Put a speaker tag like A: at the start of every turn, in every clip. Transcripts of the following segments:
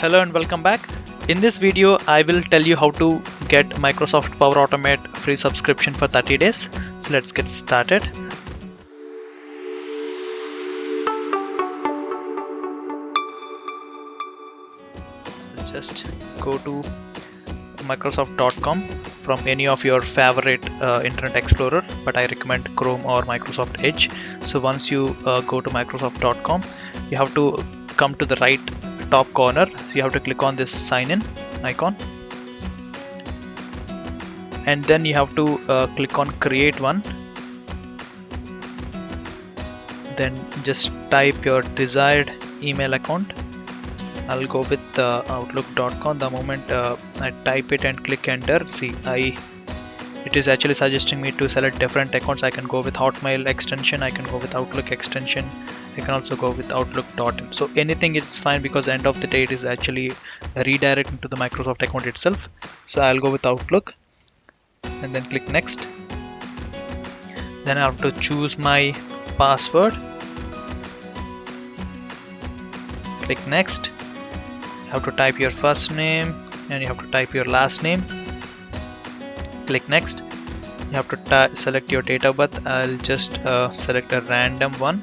A: Hello and welcome back. In this video, I will tell you how to get Microsoft Power Automate free subscription for 30 days. So let's get started. Just go to microsoft.com from any of your favorite Internet Explorer, but I recommend Chrome or Microsoft Edge. So once you go to microsoft.com, you have to come to the right top corner. So you have to click on this sign in icon, and then you have to click on create one. Then just type your desired email account. I'll go with outlook.com. The moment I type it and click enter, see it is actually suggesting me to select different accounts. I can go with Hotmail extension, I can go with Outlook extension, I can also go with Outlook.in. So anything is fine, because end of the day it is actually redirecting to the Microsoft account itself. So I'll go with Outlook and then click next. Then I have to choose my password. Click next. You have to type your first name and you have to type your last name. Click next. You have to select your date of birth. I'll just select a random one.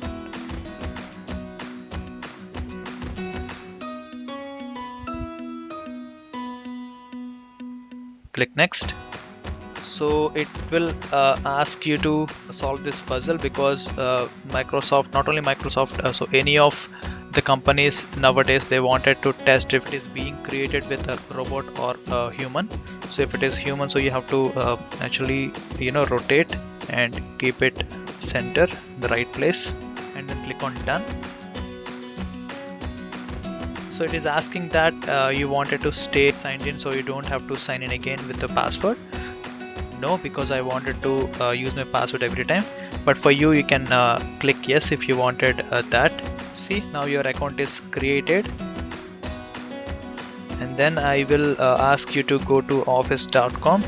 A: Click next. So it will ask you to solve this puzzle, because Microsoft, not only Microsoft, so any of the companies nowadays, they wanted to test if it is being created with a robot or a human. So if it is human, so you have to actually rotate and keep it center, the right place, and then click on done. So it is asking that you wanted to stay signed in, so you don't have to sign in again with the password. No, because I wanted to use my password every time. But for you, you can click yes if you wanted that. See, now your account is created. And then I will ask you to go to office.com,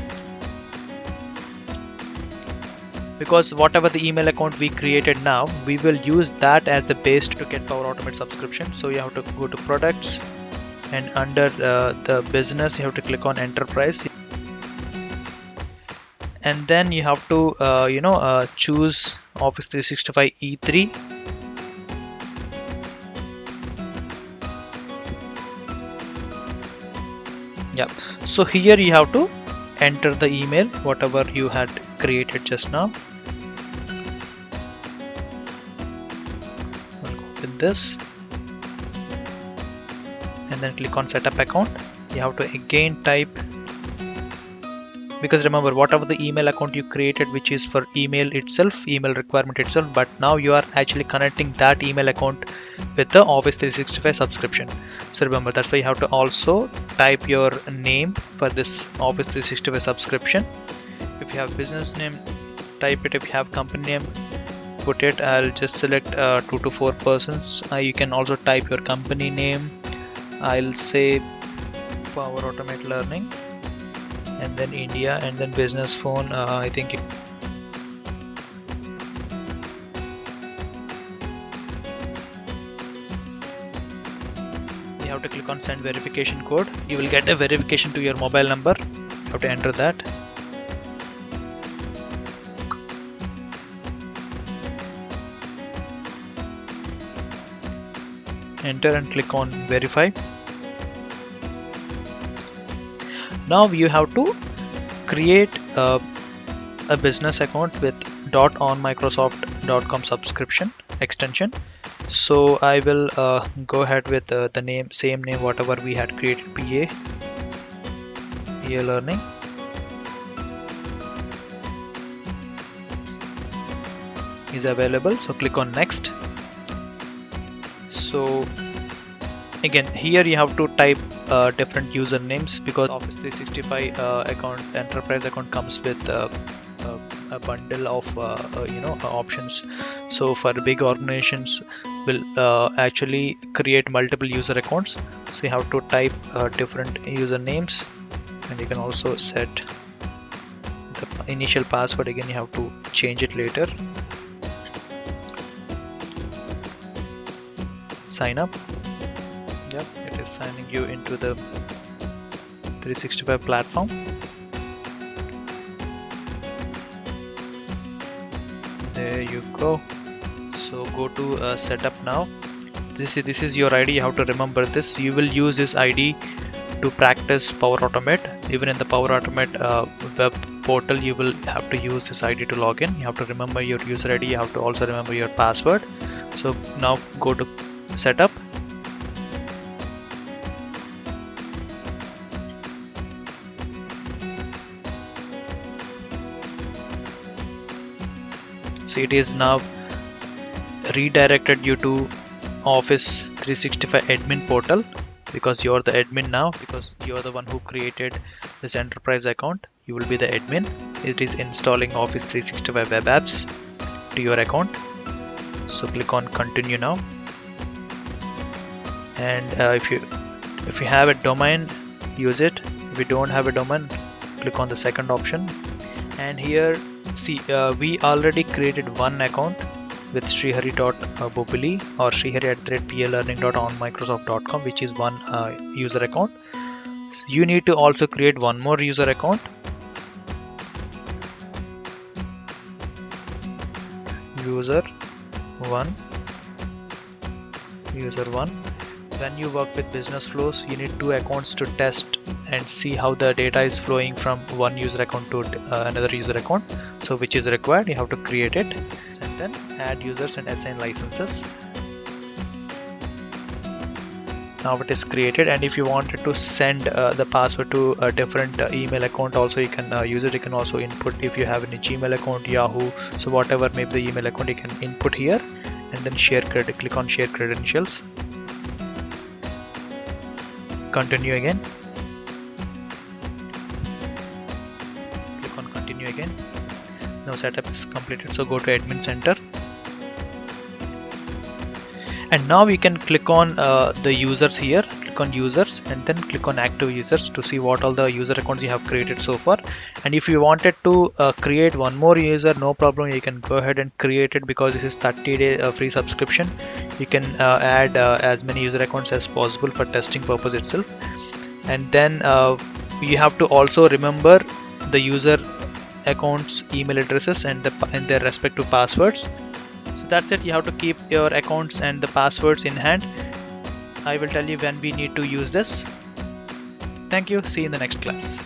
A: because whatever the email account we created now, we will use that as the base to get Power Automate subscription. So you have to go to products, and under the business, you have to click on enterprise. And then you have to choose Office 365 E3. Yeah, so here you have to enter the email whatever you had created just now. I'll go with this and then click on setup account. You have to again type, because remember, whatever the email account you created, which is for email itself, email requirement itself, but now you are actually connecting that email account with the Office 365 subscription. So remember, that's why you have to also type your name for this Office 365 subscription. If you have business name, type it. If you have company name, put it. I'll just select 2 to 4 persons. You can also type your company name. I'll say Power Automate Learning, and then India, and then business phone. I think you have to click on send verification code. You will get a verification to your mobile number. You have to enter that. Enter and click on verify. Now you have to create a business account with .onmicrosoft.com subscription extension. So I will go ahead with the same name whatever we had created, PA Learning. Is available, so click on next. So again, here you have to type different usernames, because Office 365 account, enterprise account, comes with a bundle of options. So for big organizations, will actually create multiple user accounts. So you have to type different usernames, and you can also set the initial password. Again, you have to change it later. Sign up. Yep, it is signing you into the 365 platform. There you go. So go to setup now. This is your ID. You have to remember this. You will use this ID to practice Power Automate. Even in the Power Automate web portal, you will have to use this ID to log in. You have to remember your user ID. You have to also remember your password. So now go to setup. So it is now redirected you to Office 365 admin portal, because you're the admin now, because you're the one who created this enterprise account. You will be the admin. It is installing Office 365 web apps to your account. So click on continue now. And if you have a domain, use it. If you don't have a domain, click on the second option. And here, see, we already created one account with srihari.bobili or srihari@plearning.onmicrosoft.com, which is one user account. So you need to also create one more user account. User 1. When you work with business flows, you need two accounts to test and see how the data is flowing from one user account to another user account. So which is required, you have to create it, and then add users and assign licenses. Now it is created, and if you wanted to send the password to a different email account also, you can use it. You can also input, if you have any Gmail account, Yahoo, so whatever may be the email account, you can input here, and then click on share credentials. Continue again. Click on continue again. Now setup is completed, so go to admin center. And now we can click on the users here. Click on users and then click on active users to see what all the user accounts you have created so far. And if you wanted to create one more user, no problem, you can go ahead and create it, because this is 30-day free subscription. You can add as many user accounts as possible for testing purpose itself. And then you have to also remember the user accounts email addresses and their respective passwords. So that's it. You have to keep your accounts and the passwords in hand. I will tell you when we need to use this. Thank you. See you in the next class.